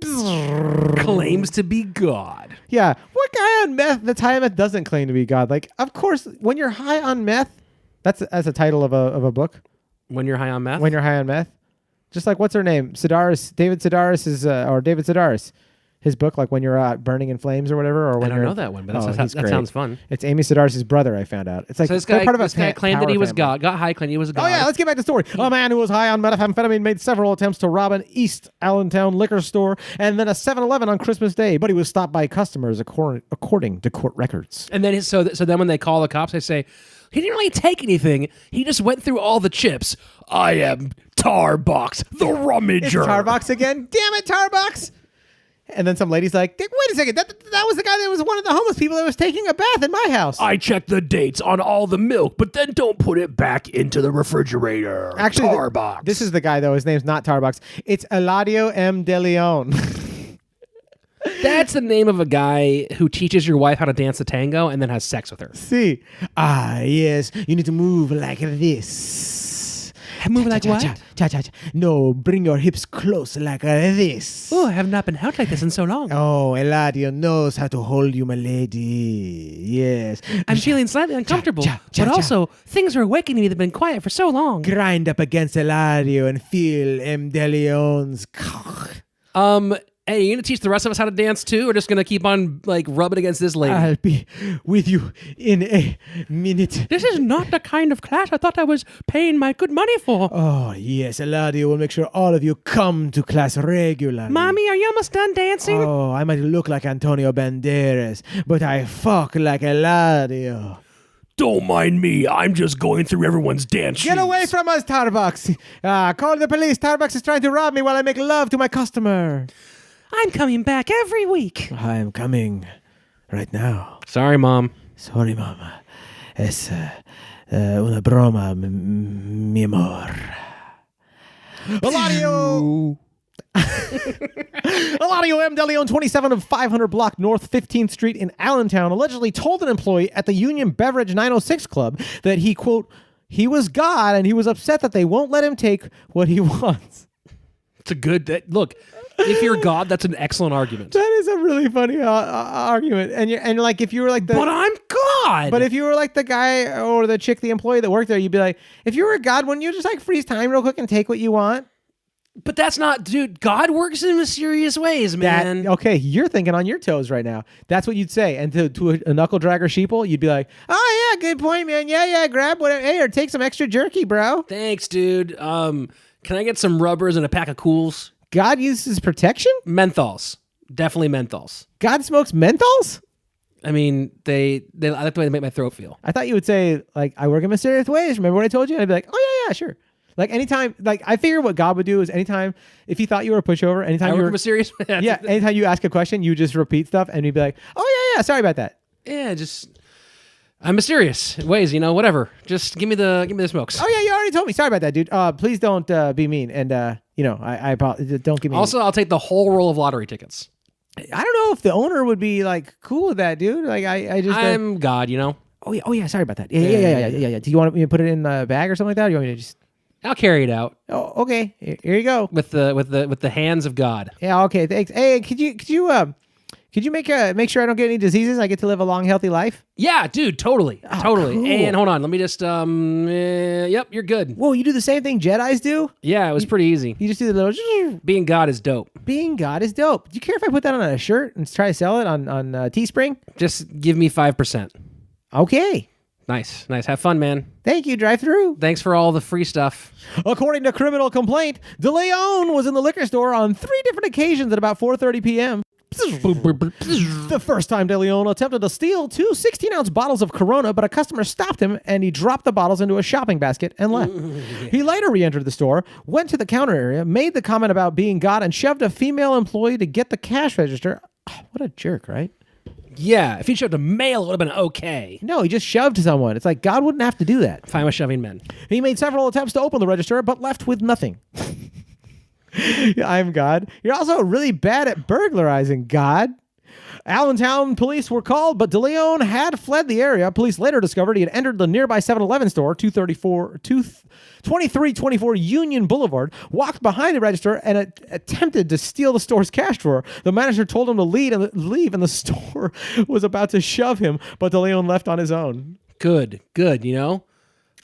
Claims to be God. Yeah, what guy on meth that's high on meth doesn't claim to be God? Like, of course, when you're high on meth, that's a title of a book. When you're high on meth? When you're high on meth. Just like, what's her name? David Sedaris is, or David Sedaris. His book, like when you're burning in flames or whatever. Or when I don't know that one, but that sounds fun. It's Amy Sedaris' brother, I found out. It's like So this guy claimed that he was God. Got high, claimed he was God. Oh yeah, let's get back to the story. A man who was high on methamphetamine made several attempts to rob an East Allentown liquor store and then a 7-Eleven on Christmas Day, but he was stopped by customers according to court records. And then so then when they call the cops, they say, he didn't really take anything. He just went through all the chips. I am Tarbox, the Rummager. It's Tarbox again. Damn it, Tarbox. And then some lady's like, wait a second, that was the guy that was one of the homeless people that was taking a bath in my house. I checked the dates on all the milk, but then don't put it back into the refrigerator. Actually, Tarbox. This is the guy, though. His name's not Tarbox. It's Eladio M. De Leon. That's the name of a guy who teaches your wife how to dance the tango and then has sex with her. See. Yes. You need to move like this. Move like what? Cha. No, bring your hips close like this. Oh, I have not been out like this in so long. Oh, Eladio knows how to hold you, my lady. Yes. I'm feeling slightly uncomfortable, but also things are awakening me that have been quiet for so long. Grind up against Eladio and feel M. De Leon's cock. Hey, you gonna teach the rest of us how to dance too, or just gonna keep on like rubbing against this lady? I'll be with you in a minute. This is not the kind of class I thought I was paying my good money for. Oh, yes, Eladio will make sure all of you come to class regularly. Mommy, are you almost done dancing? Oh, I might look like Antonio Banderas, but I fuck like Eladio. Don't mind me. I'm just going through everyone's dance Get sheets. away from us, Tarbox. Call the police. Tarbox is trying to rob me while I make love to my customer. I'm coming back every week. I am coming right now. Sorry, Mom. Sorry, Mama. Es una broma, mi amor. Eladio! Eladio M. De Leon, 27 of 500 block North 15th Street in Allentown, allegedly told an employee at the Union Beverage 906 Club that he, quote, he was God and he was upset that they won't let him take what he wants. It's a good... Look, if you're God, that's an excellent argument. That is a really funny argument. And like if you were like the... But I'm God! But if you were like the guy or the chick, the employee that worked there, you'd be like, if you were God, wouldn't you just like freeze time real quick and take what you want? But that's not... Dude, God works in mysterious ways, man. Okay, you're thinking on your toes right now. That's what you'd say. And to a knuckle dragger sheeple, you'd be like, oh yeah, good point, man. Yeah, grab whatever. Hey, or take some extra jerky, bro. Thanks, dude. Can I get some rubbers and a pack of Cools? God uses protection? Menthols. Definitely menthols. God smokes menthols? I mean, I like the way they make my throat feel. I thought you would say, like, I work in mysterious ways. Remember what I told you? And I'd be like, oh, yeah, sure. Like, anytime, like, I figure what God would do is anytime, if he thought you were a pushover, anytime I you work were... in mysterious ways. Yeah, anytime you ask a question, you just repeat stuff, and you'd be like, oh, yeah, sorry about that. Yeah, just... I'm mysterious ways, whatever. Just give me the smokes. Oh, yeah, you already told me. Sorry about that, dude. Please don't be mean. And, I don't give me... Also, I'll take the whole roll of lottery tickets. I don't know if the owner would be, like, cool with that, dude. Like, I just... I'm God, Oh, yeah, sorry about that. Yeah. Do you want me to put it in the bag or something like that? Or you want me to just... I'll carry it out. Oh, okay. Here you go. With the hands of God. Yeah, okay, thanks. Hey, could you make sure I don't get any diseases? I get to live a long, healthy life? Yeah, dude, totally. Totally. Cool. And hold on, let me just yep, you're good. Whoa, you do the same thing Jedis do? Yeah, it was pretty easy. You just do the little... Being God is dope. Being God is dope. Do you care if I put that on a shirt and try to sell it on Teespring? Just give me 5%. Okay. Nice. Have fun, man. Thank you, drive through. Thanks for all the free stuff. According to criminal complaint, De Leon was in the liquor store on 3 different occasions at about 4:30 p.m. The first time De Leon attempted to steal two 16-ounce bottles of Corona, but a customer stopped him and he dropped the bottles into a shopping basket and left. He later re-entered the store, went to the counter area, made the comment about being God, and shoved a female employee to get the cash register. Oh, what a jerk, right? Yeah, if he shoved a male, it would have been okay. No, he just shoved someone. It's like God wouldn't have to do that. Fine with shoving men. He made several attempts to open the register, but left with nothing. I'm God. You're also really bad at burglarizing, God. Allentown police were called, but De Leon had fled the area. Police later discovered he had entered the nearby 7-Eleven store, 2324 Union Boulevard, walked behind the register, and attempted to steal the store's cash drawer. The manager told him to leave, and the store was about to shove him, but De Leon left on his own. Good, you know?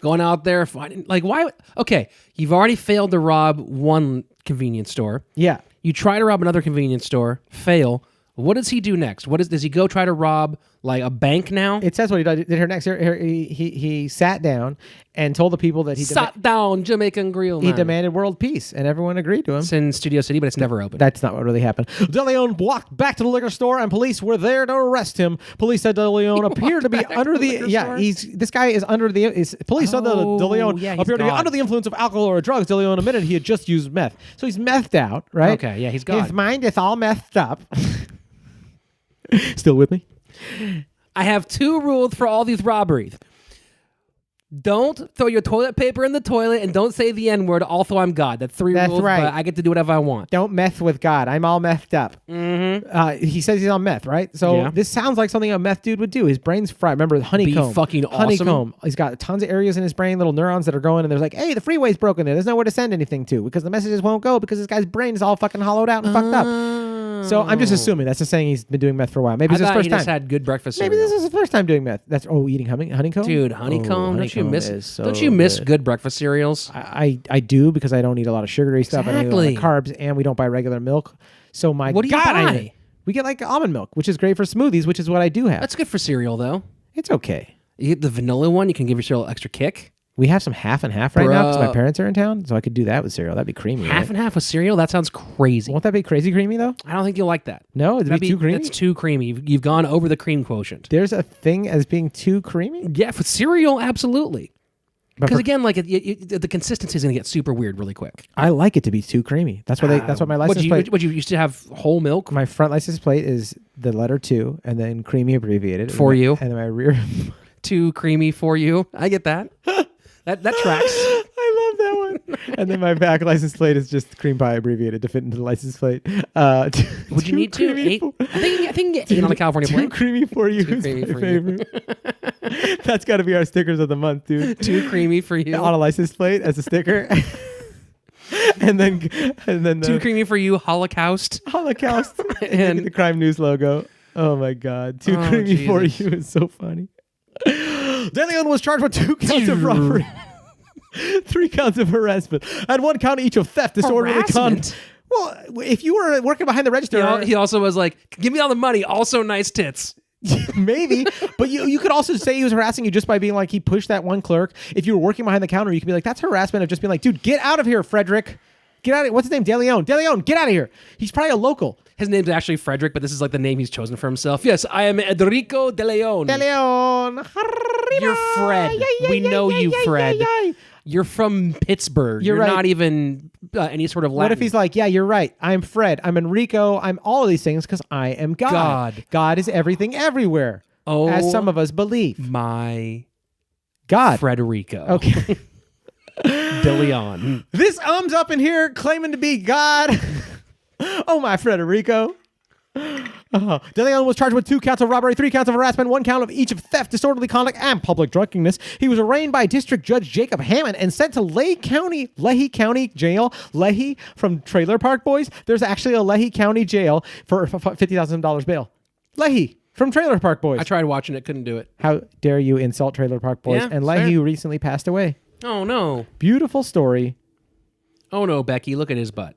Going out there, finding, like, why? Okay, you've already failed to rob one convenience store. Yeah. You try to rob another convenience store, fail. What does he do next? Does he go try to rob like a bank now? It says what he did here next. He sat down and told the people that he sat down, Jamaican grill. He demanded world peace, and everyone agreed to him. It's in Studio City, but it's never open. That's not what really happened. De Leon walked back to the liquor store, and police were there to arrest him. Police said De Leon appeared to be under the this guy is under the police said that De Leon appeared to be under the influence of alcohol or drugs. De Leon admitted he had just used meth, so he's methed out, right? Okay, yeah, he's gone. His mind is all methed up. Still with me? I have 2 rules for all these robberies. Don't throw your toilet paper in the toilet, and don't say the N-word. Also, I'm God. That's 3 rules, right. But I get to do whatever I want. Don't meth with God. I'm all methed up. Mm-hmm. He says he's on meth, right? So this sounds like something a meth dude would do. His brain's fried. Remember, honeycomb. Be fucking awesome. Honeycomb. He's got tons of areas in his brain, little neurons that are going, and there's like, hey, the freeway's broken there. There's nowhere to send anything to because the messages won't go because this guy's brain is all fucking hollowed out and fucked up. So I'm just assuming that's just saying he's been doing meth for a while. Maybe it's his first time. He just had good breakfast cereal. Maybe this is his first time doing meth. That's eating honeycomb. Dude, honeycomb. Don't you honeycomb miss good breakfast cereals? I do because I don't eat a lot of sugary stuff. I don't eat a lot of carbs, and we don't buy regular milk. So what do you buy? We get like almond milk, which is great for smoothies, which is what I do have. That's good for cereal, though. It's okay. You get the vanilla one. You can give your cereal an extra kick. We have some half and half right now because my parents are in town, so I could do that with cereal. That'd be creamy. Half and half with cereal? That sounds crazy. Won't that be crazy creamy, though? I don't think you'll like that. No? It'd be too creamy? It's too creamy. You've gone over the cream quotient. There's a thing as being too creamy? Yeah, for cereal, absolutely. Because again, like the consistency is going to get super weird really quick. I like it to be too creamy. That's what that's what my license plate. Would you used to have whole milk? My front license plate is the letter 2 and then creamy abbreviated. For you. And then my rear... Too creamy for you. I get that. That tracks. I love that one. And then my back license plate is just cream pie abbreviated to fit into the license plate. Would you need to? 8? I think you can get 8 on the California plate. Too creamy for you is my favorite. That's got to be our stickers of the month, dude. Too creamy for you. On a license plate as a sticker. and then Too creamy for you, holocowst. Holocowst. And the Crime News logo. Oh my God. Too creamy for you is so funny. De Leon was charged with 2 counts of robbery, 3 counts of harassment, and 1 count each of theft, disorderly conduct. Well, if you were working behind the register... He also was like, give me all the money, also nice tits. Maybe, but you could also say he was harassing you just by being like, he pushed that one clerk. If you were working behind the counter, you could be like, that's harassment of just being like, dude, get out of here, Frederick. Get out of here. What's his name? De Leon. De Leon, get out of here. He's probably a local. His name's actually Frederick, but this is like the name he's chosen for himself. Yes, I am Enrico De Leon. De Leon. You're Fred. We know you, Fred. You're from Pittsburgh. You're right. Not even any sort of Latin. What if he's like, yeah, you're right. I'm Fred. I'm Enrico. I'm all of these things because I am God. God is everything everywhere. Oh, as some of us believe. My God. Frederico. Okay. De Leon. This up in here claiming to be God. Oh, my Frederico. De Leon was charged with 2 counts of robbery, 3 counts of harassment, 1 count of each of theft, disorderly conduct, and public drunkenness. He was arraigned by District Judge Jacob Hammond and sent to Leahy County Jail. Leahy from Trailer Park Boys. There's actually a Leahy County Jail for $50,000 bail. Leahy from Trailer Park Boys. I tried watching it, couldn't do it. How dare you insult Trailer Park Boys? Yeah, and Leahy recently passed away. Oh, no. Beautiful story. Oh, no, Becky. Look at his butt.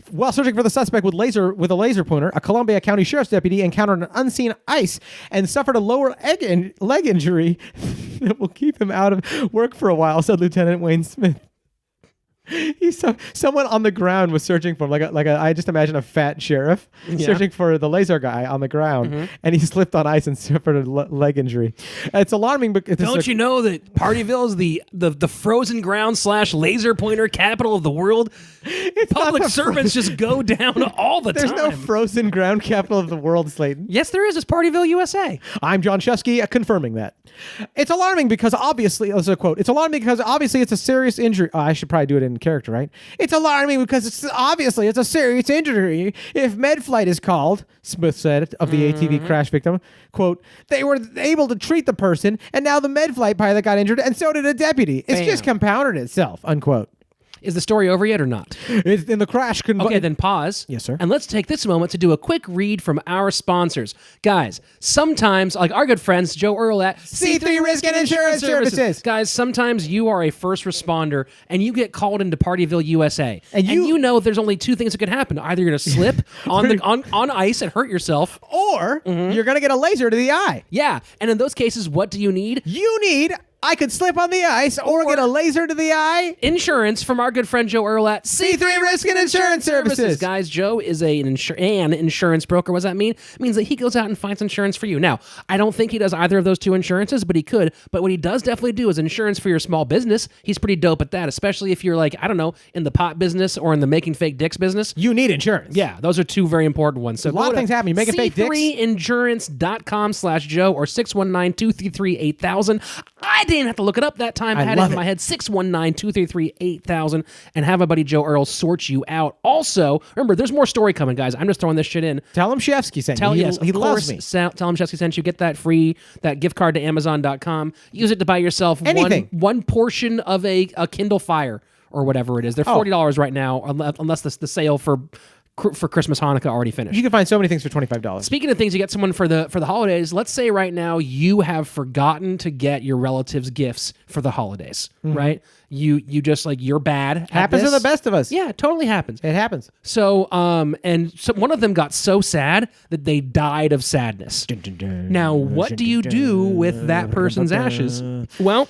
While searching for the suspect with a laser pointer, a Columbia County Sheriff's deputy encountered an unseen ice and suffered a lower leg injury that will keep him out of work for a while, said Lieutenant Wayne Smith. Someone on the ground was searching for him, I just imagine a fat sheriff searching for the laser guy on the ground, and he slipped on ice and suffered a leg injury. It's alarming. But don't you know that Partyville is the frozen ground / laser pointer capital of the world? Public servants just go down all the time. There's no frozen ground capital of the world, Slaton. Yes, there is. It's Partyville, USA. I'm John Shefsky, confirming that. It's alarming because obviously, that's a quote. It's alarming because obviously it's a serious injury. Oh, I should probably do it in character, right? It's alarming because it's a serious injury. If MedFlight is called, Smith said of the ATV crash victim, quote, they were able to treat the person, and now the MedFlight pilot got injured, and so did a deputy. It's just compounded itself, unquote. Is the story over yet or not? It's in the crash. Okay, then pause. Yes, sir. And let's take this moment to do a quick read from our sponsors. Guys, sometimes, like our good friends, Joe Erle at C3 Risk and Insurance Services. Guys, sometimes you are a first responder and you get called into Partyville, USA. And you know there's only two things that could happen. Either you're going to slip on ice and hurt yourself. Or you're going to get a laser to the eye. Yeah. And in those cases, what do you need? You need... I could slip on the ice or get a laser to the eye. Insurance from our good friend Joe Erle at C3 Risk and Insurance Services. Guys, Joe is an insurance broker. What does that mean? It means that he goes out and finds insurance for you. Now, I don't think he does either of those two insurances, but he could. But what he does definitely do is insurance for your small business. He's pretty dope at that, especially if you're like, I don't know, in the pot business or in the making fake dicks business. You need insurance. Yeah, those are two very important ones. So a lot of things happen. You making fake dicks. C3insurance.com/Joe or 619-233-8000. I didn't have to look it up that time. I had it in my head, 619-233-8000, and have my buddy Joe Erle sort you out. Also, remember, there's more story coming, guys. I'm just throwing this shit in. Tell him Shefsky sent you. He loves me. Tell him Shefsky sent you. Get that gift card to Amazon.com. Use it to buy yourself one portion of a Kindle Fire or whatever it is. They're $40 right now, unless the sale for Christmas, Hanukkah already finished. You can find so many things for $25. Speaking of things you get someone for the holidays, let's say right now you have forgotten to get your relatives gifts for the holidays, right? You just like, you're bad. Happens to the best of us. Yeah, it totally happens. It happens. So, and so one of them got so sad that they died of sadness. Now, what do you do with that person's ashes? Well,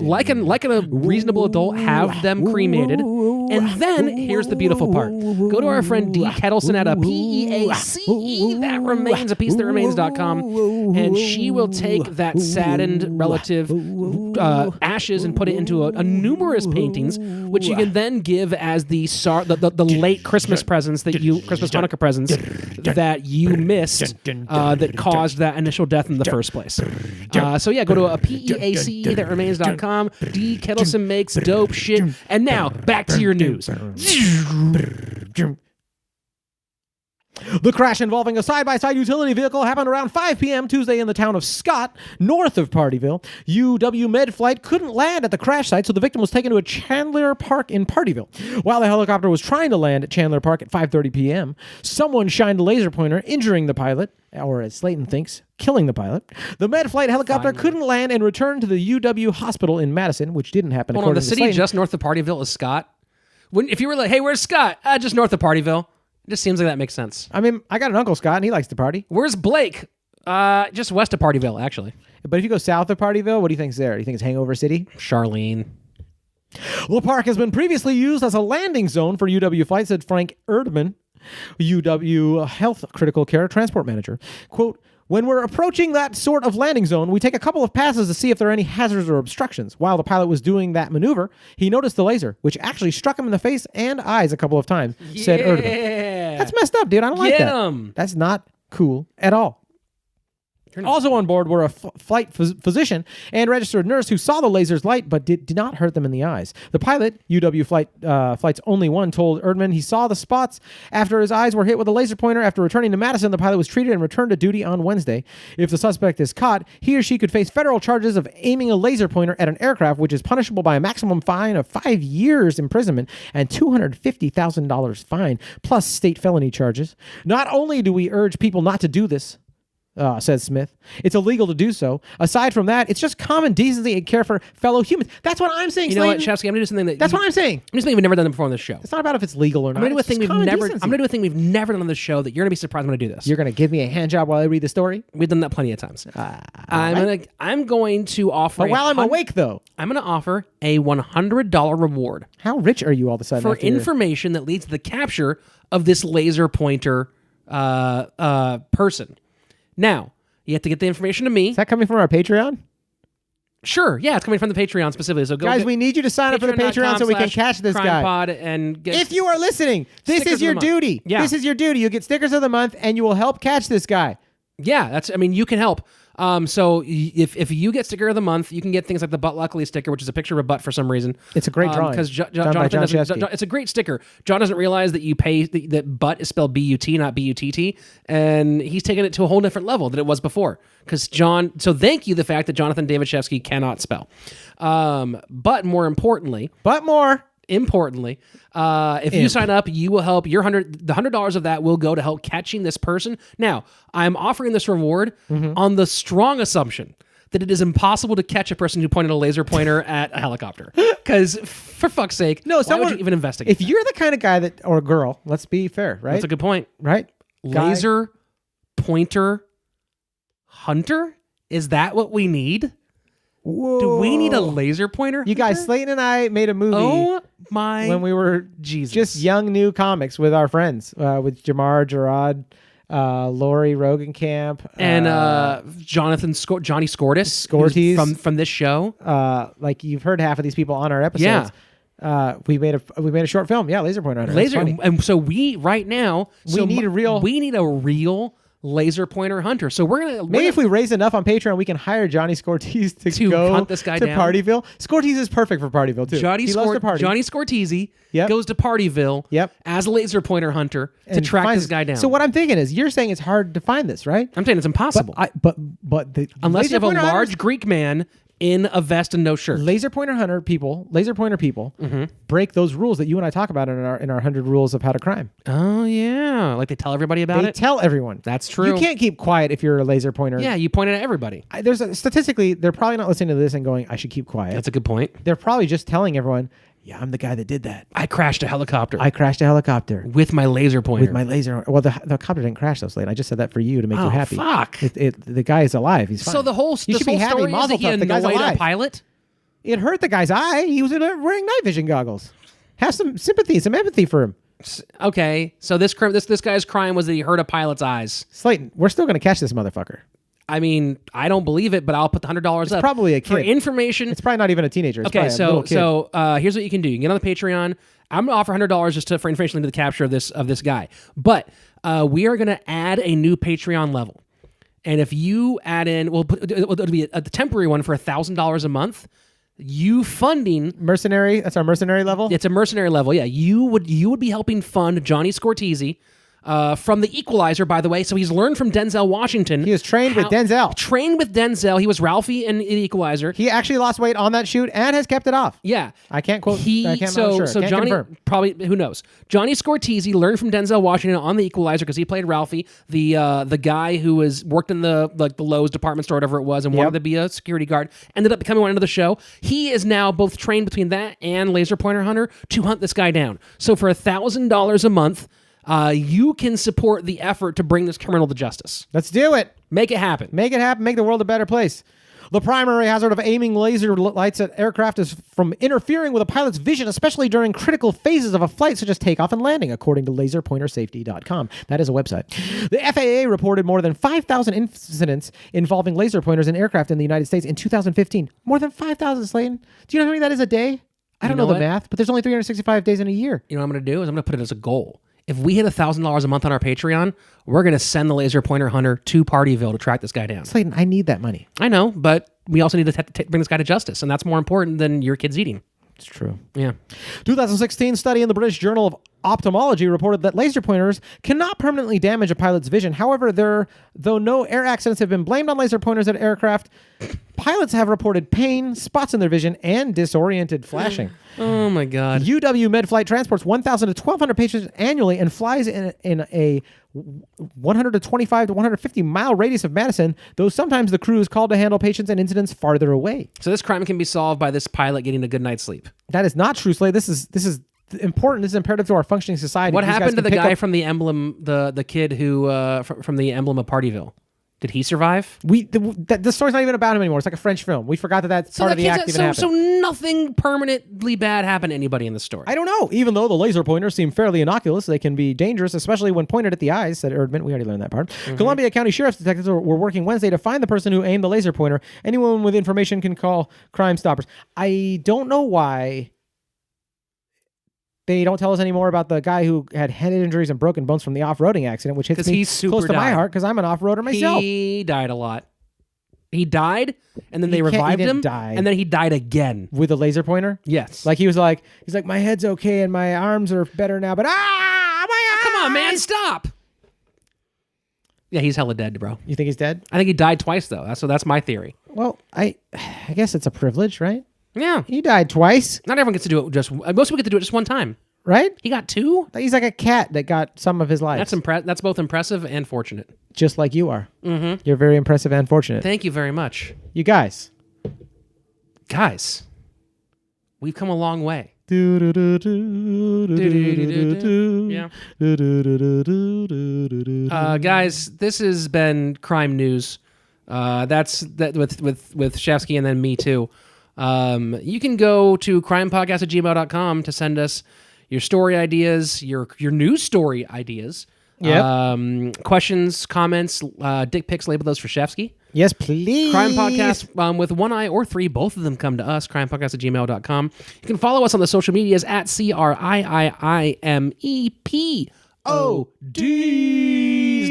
like a reasonable adult, have them cremated. And then, here's the beautiful part. Go to our friend D. Ketelson at a PEACE that remains, a piece that remains.com, and she will take that saddened relative ashes and put it into a numerous paintings, which you can then give as the late Christmas presents Christmas Hanukkah presents that you missed that caused that initial death in the first place. So yeah, go to a PEACE that remains.com. D. Ketelson makes dope shit. And now back to your news. The crash involving a side-by-side utility vehicle happened around 5 p.m. Tuesday in the town of Scott, north of Partyville. UW Med flight couldn't land at the crash site, so the victim was taken to a Chandler Park in Partyville. While the helicopter was trying to land at Chandler Park at 5:30 p.m., someone shined a laser pointer, injuring the pilot, or as Slaton thinks, killing the pilot. The Med flight helicopter couldn't land and returned to the UW hospital in Madison, which didn't happen according to the city Slaton. Just north of Partyville is Scott. If you were like, hey, where's Scott? Just north of Partyville. It just seems like that makes sense. I mean, I got an Uncle Scott, and he likes to party. Where's Blake? Just west of Partyville, actually. But if you go south of Partyville, what do you think's there? Do you think it's Hangover City? Charlene. The park has been previously used as a landing zone for UW flights, said Frank Erdman, UW Health Critical Care Transport Manager. Quote, when we're approaching that sort of landing zone, we take a couple of passes to see if there are any hazards or obstructions. While the pilot was doing that maneuver, he noticed the laser, which actually struck him in the face and eyes a couple of times, said Erdman. That's messed up, dude. I don't like that. That's not cool at all. Also on board were a flight physician and registered nurse who saw the laser's light but did not hurt them in the eyes. The pilot, UW Flight's only one, told Erdman he saw the spots after his eyes were hit with a laser pointer. After returning to Madison, the pilot was treated and returned to duty on Wednesday. If the suspect is caught, he or she could face federal charges of aiming a laser pointer at an aircraft, which is punishable by a maximum fine of 5 years imprisonment and $250,000 fine, plus state felony charges. Not only do we urge people not to do this, says Smith. It's illegal to do so. Aside from that, it's just common decency and care for fellow humans. That's what I'm saying, You know what, Slaton. Shefsky? I'm gonna do something that That's what I'm saying. I'm just something we've never done before on this show. It's not about if it's legal or not. I'm gonna do a It's thing just we've common never. decency. I'm gonna do a thing we've never done on this show that you're gonna be surprised when I do this. You're going to give me a hand job while I read the story? We've done that plenty of times. I'm going to offer. But while I'm awake, though. I'm going to offer a $100 reward How rich are you all of a sudden? for after your- information that leads to the capture of this laser pointer person. Now, you have to get the information to me. Is that coming from our Patreon? Sure, yeah, it's coming from the Patreon specifically. So go Guys, we need you to sign up for the Patreon so we can catch this guy. Pod and get If you are listening, this Stickers is your of the month. duty. Yeah. This is your duty. You get stickers of the month and you will help catch this guy. Yeah, that's. I mean, you can help. So if you get sticker of the month, you can get things like the Butt Luckily sticker, which is a picture of a butt for some reason. It's a great drawing. because Done by Jonathan John doesn't. Shefsky. It's a great sticker. John doesn't realize that you pay that butt is spelled B-U-T, not B-U-T-T, and he's taken it to a whole different level than it was before. Because John. So thank you the fact that Jonathan David Shefsky cannot spell. But more importantly. If you sign up, you will help the $100 of that will go to help catching this person. Now, I'm offering this reward on the strong assumption that it is impossible to catch a person who pointed a laser pointer at a helicopter. Because, for fuck's sake, why would you even investigate? If you're the kind of guy that, or girl, let's be fair, right? That's a good point. Right? Laser pointer hunter? Is that what we need? Whoa. Do we need a laser pointer? You guys, hunter? Slaton and I made a movie Oh my! when we were Jesus. just young new comics with our friends, with Jamar, Gerard, Lori Rogenkamp, and Johnny Scortis from this show. like you've heard half of these people on our episodes. Yeah. We made a short film. Yeah, Laser Pointer Hunter. That's Laser, funny. and so we right now need a real laser pointer hunter. So Maybe if we raise enough on Patreon, we can hire Johnny Scortese to go hunt this guy to down. Partyville. Scortese is perfect for Partyville too. He loves to party. Johnny Scortese Yep. goes to Partyville Yep. as a laser pointer hunter to and track finds this guy down. So what I'm thinking is, you're saying it's hard to find this, right? I'm saying it's impossible. But the unless laser you have a pointer large hunters- Greek man in a vest and no shirt. laser pointer people Mm-hmm. break those rules that you and I talk about in our 100 rules of how to crime. Oh yeah, like they tell everybody about They it. tell everyone. That's true. You can't keep quiet if you're a laser pointer. Yeah, you point it at everybody. Statistically, they're probably not listening to this and going, I should keep quiet. That's a good point. They're probably just telling everyone, yeah, I'm the guy that did that. I crashed a helicopter I crashed a helicopter with my laser pointer. with my laser. Well, the helicopter didn't crash though, Slade. I just said that for you to make you happy. Fuck. The guy is alive. He's fine. So the whole You this should be whole happy. story is that Mazel he tov. The guy's annoyed a alive. pilot. It hurt the guy's eye. He was wearing night vision goggles. Have some sympathy, some empathy for him. Okay, so this guy's crime was that he hurt a pilot's eyes. Slaton, we're still going to catch this motherfucker. I mean, I don't believe it, but I'll put the $100 up. Probably a kid. For information. It's probably not even a teenager. It's Okay, probably a little kid. so here's what you can do. You can get on the Patreon. I'm gonna offer $100 just for information into the capture of this guy. But we are gonna add a new Patreon level, and if you add in, it'll be a temporary one for $1,000 a month. You funding mercenary. That's our mercenary level. it's a mercenary level. Yeah, you would be helping fund Johnny Scortese. From The Equalizer, by the way. So he's learned from Denzel Washington. He was trained with Denzel. Trained with Denzel. He was Ralphie in The Equalizer. He actually lost weight on that shoot and has kept it off. Yeah. I can't quote. I can't So can't Johnny, confirm. probably, who knows? Johnny Scortese learned from Denzel Washington on The Equalizer because he played Ralphie, the guy who worked in the Lowe's department store, whatever it was, and wanted to be a security guard. Ended up becoming one of the show. He is now both trained between that and Laser Pointer Hunter to hunt this guy down. So for $1,000 a month, you can support the effort to bring this criminal to justice. Let's do it. Make it happen. Make it happen. Make the world a better place. The primary hazard of aiming laser lights at aircraft is from interfering with a pilot's vision, especially during critical phases of a flight, such as takeoff and landing, according to laserpointersafety.com. That is a website. The FAA reported more than 5,000 incidents involving laser pointers in aircraft in the United States in 2015. More than 5,000, Slaton. Do you know how many that is a day? I don't know the what? math, but there's only 365 days in a year. You know what I'm going to do is I'm going to put it as a goal. If we hit $1,000 a month on our Patreon, we're going to send the Laser Pointer Hunter to Partyville to track this guy down. Slaton, I need that money. I know, but we also need to bring this guy to justice, and that's more important than your kids eating. It's true. Yeah. 2016 study in the British Journal of Ophthalmology reported that laser pointers cannot permanently damage a pilot's vision. However, though no air accidents have been blamed on laser pointers at aircraft, pilots have reported pain, spots in their vision, and disoriented flashing. Oh my God. UW Medflight transports 1,000 to 1,200 patients annually and flies in a 125 to 150 mile radius of Madison, though sometimes the crew is called to handle patients and incidents farther away. So this crime can be solved by this pilot getting a good night's sleep. That is not true, Slade. This is important. This is imperative to our functioning society. What These guys happened to can the pick guy up- from the emblem, the kid who from the emblem of Partyville? Did he survive? The story's not even about him anymore. It's like a French film. We forgot that part of the act even happened. So nothing permanently bad happened to anybody in the story. I don't know. Even though the laser pointers seem fairly innocuous, they can be dangerous, especially when pointed at the eyes. We already learned that part. Columbia County Sheriff's detectives were working Wednesday to find the person who aimed the laser pointer. Anyone with information can call Crime Stoppers. I don't know why they don't tell us any more about the guy who had head injuries and broken bones from the off-roading accident, which hits me close to my heart because I'm an off-roader myself. He died a lot. He died, and then they He revived him, didn't die. and then he died again. With a laser pointer? Yes. He's like, my head's okay and my arms are better now, but my eyes! Come on, man, stop. Yeah, he's hella dead, bro. You think he's dead? I think he died twice, though. That's my theory. Well, I guess it's a privilege, right? Yeah. He died twice, Not everyone gets to do it just... Most people get to do it just one time. right? He got two? He's like a cat that got some of his life. That's both impressive and fortunate. Just like you are. Mm-hmm. You're very impressive and fortunate. Thank you very much. You guys. Guys, we've come a long way. Yeah. Guys, this has been Crime News. That's with Shefsky and then me too. You can go to crimepodcast@gmail.com to send us your story ideas, your news story ideas. Yep. Questions, comments, dick pics, label those for Shefsky. Yes, please. Crime Podcast with one eye or three, both of them come to us, crimepodcast@gmail.com. You can follow us on the social medias at CRiiMEPOD.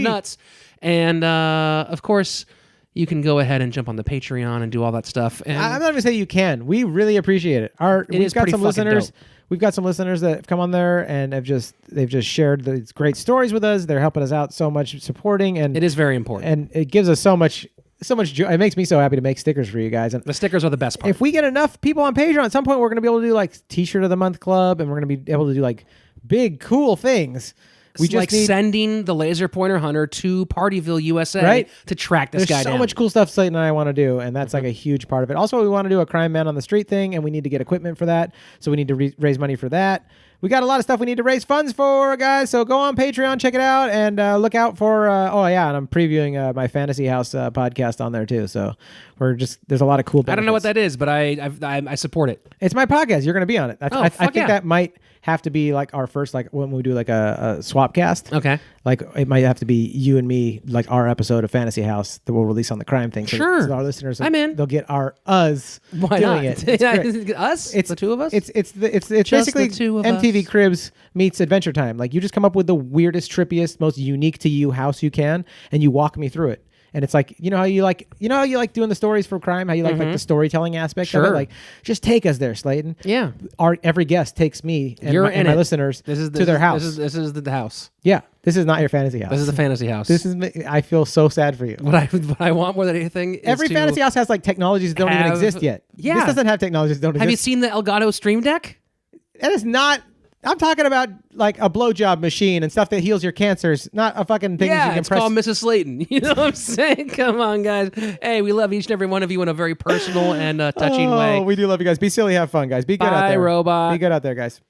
Nuts. And, of course, you can go ahead and jump on the Patreon and do all that stuff. And I'm not even saying you can. We really appreciate it. We've got some listeners. Dope. We've got some listeners that have come on there and they've just shared these great stories with us. They're helping us out so much, supporting, and it is very important. And it gives us so much joy. It makes me so happy to make stickers for you guys. And the stickers are the best part. if we get enough people on Patreon, at some point we're going to be able to do like T-shirt of the month club, and we're going to be able to do like big cool things. We just need sending the laser pointer hunter to Partyville, USA, to track this guy down. There's so much cool stuff Slaton and I want to do, and that's like a huge part of it. Also, we want to do a Crime Man on the Street thing, and we need to get equipment for that, so we need to raise money for that. We got a lot of stuff we need to raise funds for, guys, so go on Patreon, check it out, and look out for, and I'm previewing my Fantasy House podcast on there, too, so there's a lot of cool benefits. I don't know what that is, but I support it. It's my podcast. You're going to be on it. I think that might have to be like our first, like when we do like a swap cast. Okay. Like it might have to be you and me, like our episode of Fantasy House that we'll release on the crime thing. Sure. So our listeners, I'm in. They'll get us Why doing not? it. It's Us? It's the two of us? It's basically the two of MTV us. Cribs meets Adventure Time. Like you just come up with the weirdest, trippiest, most unique to you house you can, and you walk me through it. And it's like, you know how you like doing the stories for crime, how you like the storytelling aspect of it? Like, just take us there, Slaton. Yeah. Every guest takes me and my listeners to their house. This is the house. Yeah. This is not your fantasy house. This is the fantasy house. I feel so sad for you. What I want more than anything is Every fantasy house has like technologies that don't even exist yet. Yeah. This doesn't have technologies that don't exist. Have you seen the Elgato Stream Deck? That is not... I'm talking about like a blowjob machine and stuff that heals your cancers, not a fucking thing that you can it's press. called Mrs. Slaton. You know what I'm saying? Come on, guys. Hey, we love each and every one of you in a very personal and touching way. We do love you guys. Be silly, have fun, guys. Be good out Bye, there. robot. Be good out there, guys.